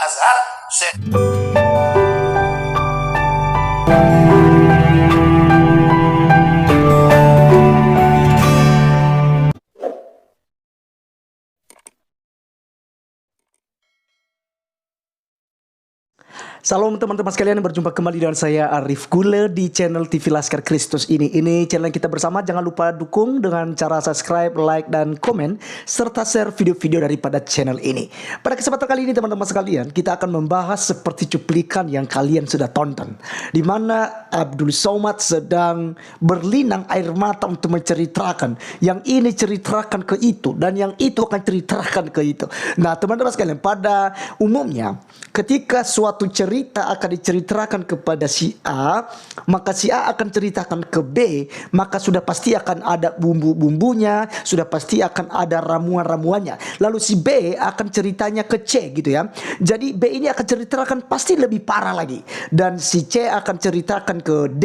Azhar. Salam teman-teman sekalian, berjumpa kembali dengan saya Arif Gule di channel TV Laskar Kristus ini. Ini channel kita bersama, jangan lupa dukung dengan cara subscribe, like, dan komen, serta share video-video daripada channel ini. Pada kesempatan kali ini teman-teman sekalian, kita akan membahas seperti cuplikan yang kalian sudah tonton, di mana Abdul Somad sedang berlinang air mata untuk menceritakan, yang ini ceritakan ke itu, dan yang itu akan ceritakan ke itu. Nah teman-teman sekalian, pada umumnya ketika suatu cerita akan diceritakan kepada si A, maka si A akan ceritakan ke B, maka sudah pasti akan ada bumbu-bumbunya, sudah pasti akan ada ramuan-ramuannya. Lalu si B akan ceritanya ke C gitu ya. Jadi B ini akan ceritakan pasti lebih parah lagi, dan si C akan ceritakan ke D,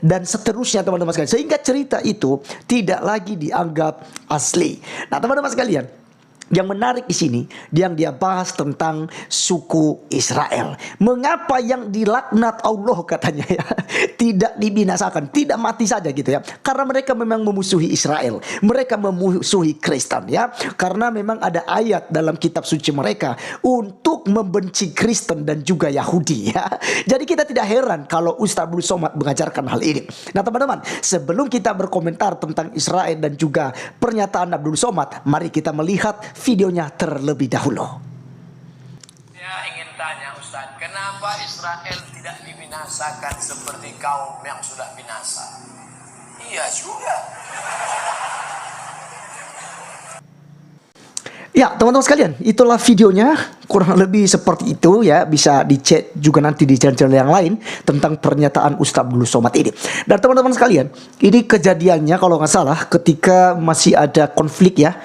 dan seterusnya teman-teman sekalian, sehingga cerita itu tidak lagi dianggap asli. Nah teman-teman sekalian, yang menarik di sini, yang dia bahas tentang suku Israel. Mengapa yang dilaknat Allah katanya ya tidak dibinasakan, tidak mati saja gitu ya? Karena mereka memang memusuhi Israel, mereka memusuhi Kristen ya. Karena memang ada ayat dalam kitab suci mereka untuk membenci Kristen dan juga Yahudi ya. Jadi kita tidak heran kalau Ustaz Abdul Somad mengajarkan hal ini. Nah teman-teman, sebelum kita berkomentar tentang Israel dan juga pernyataan Abdul Somad, mari kita melihat videonya terlebih dahulu. Saya ingin tanya Ustaz, kenapa Israel tidak dibinasakan seperti kaum yang sudah binasa? Iya juga. Ya teman-teman sekalian, itulah videonya, kurang lebih seperti itu ya. Bisa dicek juga nanti di channel yang lain tentang pernyataan Ustaz Abdul Somad ini. Dan teman-teman sekalian, ini kejadiannya kalau nggak salah ketika masih ada konflik ya,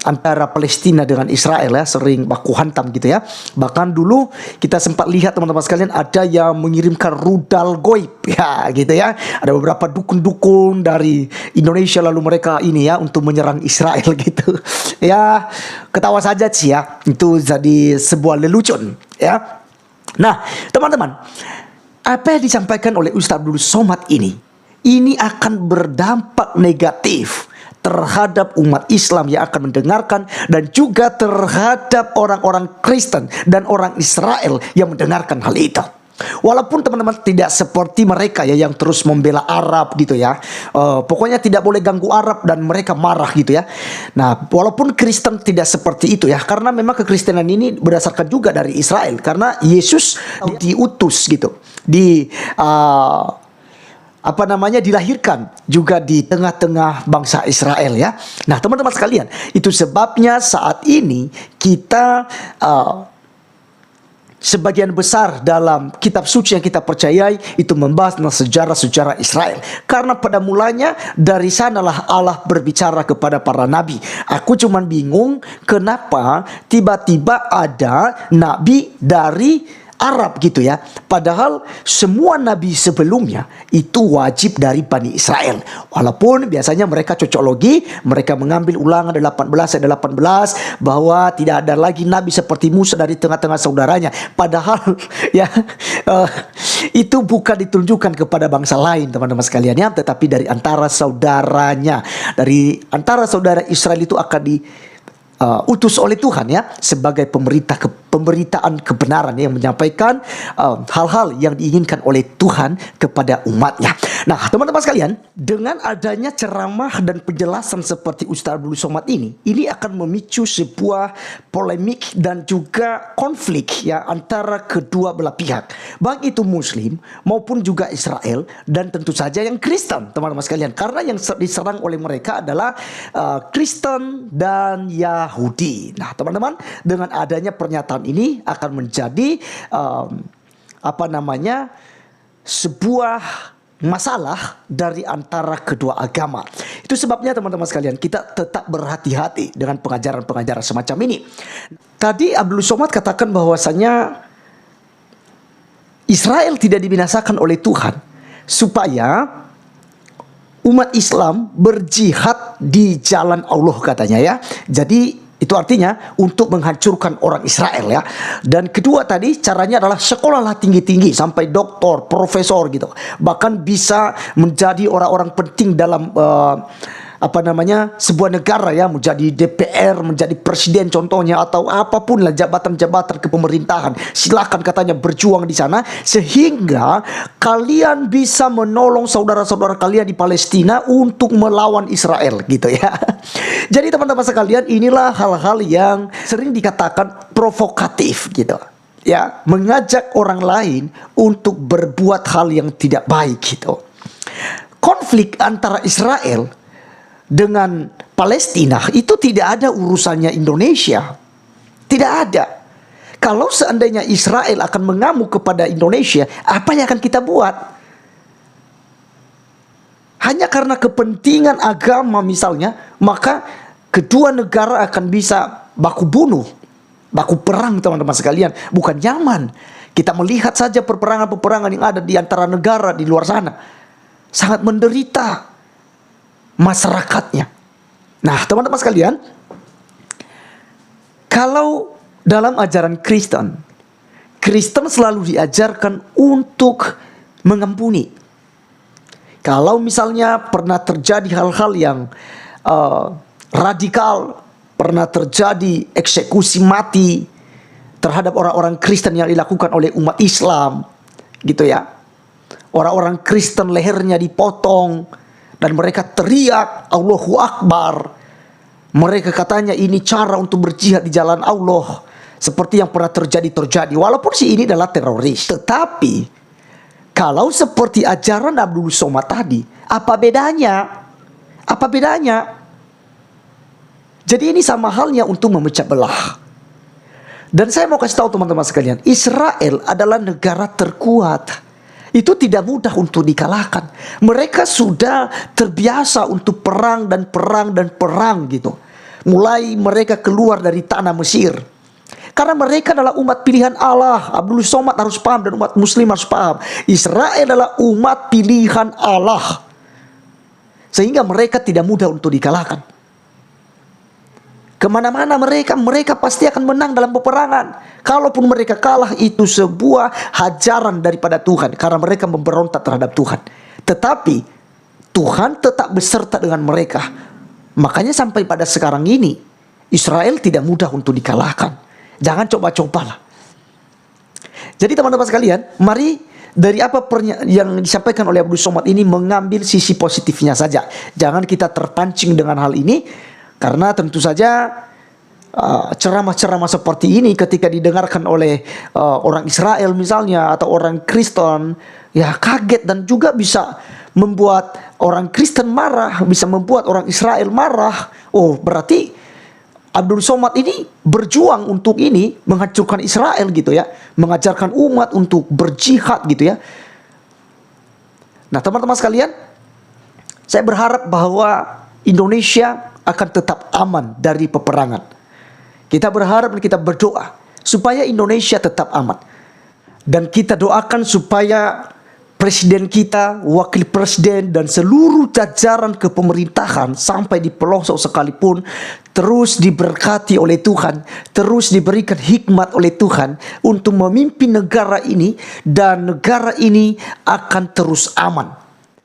antara Palestina dengan Israel ya, sering baku hantam gitu ya. Bahkan dulu kita sempat lihat teman-teman sekalian, ada yang mengirimkan rudal goib ya gitu ya. Ada beberapa dukun-dukun dari Indonesia lalu mereka ini ya untuk menyerang Israel gitu ya. Ketawa saja sih ya, itu jadi sebuah lelucon ya. Nah teman-teman, apa yang disampaikan oleh Ustaz Abdul Somad ini akan berdampak negatif terhadap umat Islam yang akan mendengarkan, dan juga terhadap orang-orang Kristen dan orang Israel yang mendengarkan hal itu. Walaupun teman-teman tidak seperti mereka ya yang terus membela Arab gitu ya, pokoknya tidak boleh ganggu Arab dan mereka marah gitu ya. Nah walaupun Kristen tidak seperti itu ya, karena memang kekristenan ini berdasarkan juga dari Israel, karena Yesus diutus gitu dilahirkan juga di tengah-tengah bangsa Israel ya. Nah teman-teman sekalian, itu sebabnya saat ini kita sebagian besar dalam kitab suci yang kita percayai itu membahas tentang sejarah-sejarah Israel. Karena pada mulanya dari sanalah Allah berbicara kepada para nabi. Aku cuman bingung kenapa tiba-tiba ada nabi dari Arab gitu ya. Padahal semua nabi sebelumnya itu wajib dari Bani Israel. Walaupun biasanya mereka cocoklogi, mereka mengambil Ulangan 18 ayat 18 bahwa tidak ada lagi nabi seperti Musa dari tengah-tengah saudaranya. Padahal ya itu bukan ditunjukkan kepada bangsa lain teman-teman sekalian ya, tetapi dari antara saudaranya. Dari antara saudara Israel itu akan utus oleh Tuhan ya, sebagai pemberitaan kebenaran yang menyampaikan hal-hal yang diinginkan oleh Tuhan kepada umatnya. Nah teman-teman sekalian, dengan adanya ceramah dan penjelasan seperti Ustaz Abdul Somad ini akan memicu sebuah polemik dan juga konflik ya antara kedua belah pihak, baik itu Muslim maupun juga Israel, dan tentu saja yang Kristen teman-teman sekalian, karena yang diserang oleh mereka adalah Kristen dan Yahudi. Nah teman-teman, dengan adanya pernyataan ini akan menjadi sebuah masalah dari antara kedua agama. Itu sebabnya teman-teman sekalian, kita tetap berhati-hati dengan pengajaran-pengajaran semacam ini. Tadi Abdul Somad katakan bahwasanya Israel tidak dibinasakan oleh Tuhan supaya umat Islam berjihad di jalan Allah katanya ya. Jadi Itu artinya untuk menghancurkan orang Israel ya. Dan kedua tadi caranya adalah sekolahlah tinggi-tinggi sampai doktor, profesor gitu. Bahkan bisa menjadi orang-orang penting dalam sebuah negara ya, menjadi DPR, menjadi presiden contohnya, atau apapun lah jabatan-jabatan kepemerintahan. Silakan katanya berjuang di sana sehingga kalian bisa menolong saudara-saudara kalian di Palestina untuk melawan Israel gitu ya. Jadi teman-teman sekalian, inilah hal-hal yang sering dikatakan provokatif gitu. Ya, mengajak orang lain untuk berbuat hal yang tidak baik gitu. Konflik antara Israel dengan Palestina itu tidak ada urusannya Indonesia. Tidak ada. Kalau seandainya Israel akan mengamuk kepada Indonesia, apa yang akan kita buat? Hanya karena kepentingan agama misalnya, maka kedua negara akan bisa baku bunuh, baku perang teman-teman sekalian. Bukan nyaman. Kita melihat saja peperangan-peperangan yang ada di antara negara di luar sana. Sangat menderita masyarakatnya. Nah, teman-teman sekalian, kalau dalam ajaran Kristen, Kristen selalu diajarkan untuk mengampuni. Kalau misalnya pernah terjadi hal-hal yang radikal, pernah terjadi eksekusi mati terhadap orang-orang Kristen yang dilakukan oleh umat Islam, gitu ya. Orang-orang Kristen lehernya dipotong, dan mereka teriak Allahu Akbar. Mereka katanya ini cara untuk berjihad di jalan Allah. Seperti yang pernah terjadi. Walaupun si ini adalah teroris. Tetapi kalau seperti ajaran Abdul Somad tadi, apa bedanya? Apa bedanya? Jadi ini sama halnya untuk memecah belah. Dan saya mau kasih tahu teman-teman sekalian, Israel adalah negara terkuat. Itu tidak mudah untuk dikalahkan. Mereka sudah terbiasa untuk perang dan perang gitu. Mulai mereka keluar dari tanah Mesir. Karena mereka adalah umat pilihan Allah. Abdul Somad harus paham dan umat muslim harus paham. Israel adalah umat pilihan Allah. Sehingga mereka tidak mudah untuk dikalahkan. Kemana-mana mereka pasti akan menang dalam peperangan. Kalaupun mereka kalah, itu sebuah hajaran daripada Tuhan. Karena mereka memberontak terhadap Tuhan. Tetapi Tuhan tetap beserta dengan mereka. Makanya sampai pada sekarang ini, Israel tidak mudah untuk dikalahkan. Jangan coba-cobalah. Jadi teman-teman sekalian, mari dari apa yang disampaikan oleh Abdul Somad ini mengambil sisi positifnya saja. Jangan kita terpancing dengan hal ini. Karena tentu saja ceramah-ceramah seperti ini ketika didengarkan oleh orang Israel misalnya atau orang Kristen, ya kaget dan juga bisa membuat orang Kristen marah, bisa membuat orang Israel marah. Oh, berarti Abdul Somad ini berjuang untuk ini, menghancurkan Israel gitu ya, mengajarkan umat untuk berjihad gitu ya. Nah, teman-teman sekalian, saya berharap bahwa Indonesia akan tetap aman dari peperangan. Kita berharap dan kita berdoa supaya Indonesia tetap aman. Dan kita doakan supaya presiden kita, wakil presiden, dan seluruh jajaran kepemerintahan sampai di pelosok sekalipun terus diberkati oleh Tuhan, terus diberikan hikmat oleh Tuhan untuk memimpin negara ini, dan negara ini akan terus aman.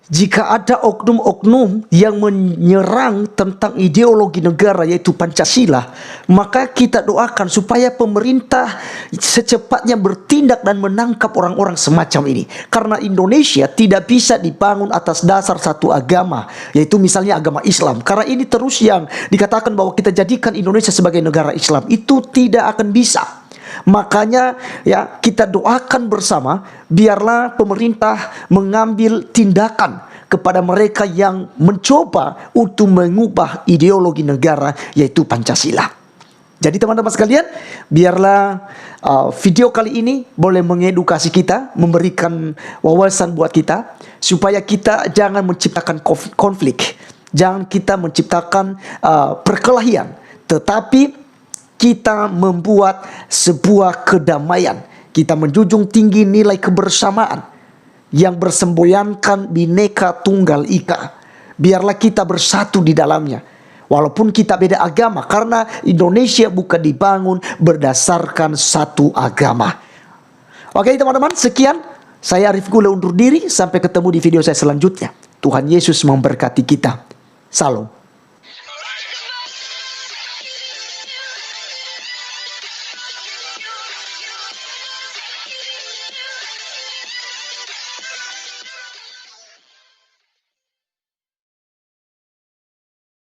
Jika ada oknum-oknum yang menyerang tentang ideologi negara yaitu Pancasila, maka kita doakan supaya pemerintah secepatnya bertindak dan menangkap orang-orang semacam ini. Karena Indonesia tidak bisa dibangun atas dasar satu agama, yaitu misalnya agama Islam. Karena ini terus yang dikatakan bahwa kita jadikan Indonesia sebagai negara Islam, itu tidak akan bisa. Makanya ya, kita doakan bersama biarlah pemerintah mengambil tindakan kepada mereka yang mencoba untuk mengubah ideologi negara yaitu Pancasila. Jadi teman-teman sekalian, biarlah video kali ini boleh mengedukasi kita, memberikan wawasan buat kita supaya kita jangan menciptakan konflik, jangan kita menciptakan perkelahian, tetapi kita membuat sebuah kedamaian. Kita menjunjung tinggi nilai kebersamaan yang bersemboyankan Bhinneka Tunggal Ika. Biarlah kita bersatu di dalamnya. Walaupun kita beda agama, karena Indonesia bukan dibangun berdasarkan satu agama. Oke teman-teman, sekian. Saya Arif Gule undur diri. Sampai ketemu di video saya selanjutnya. Tuhan Yesus memberkati kita. Salam.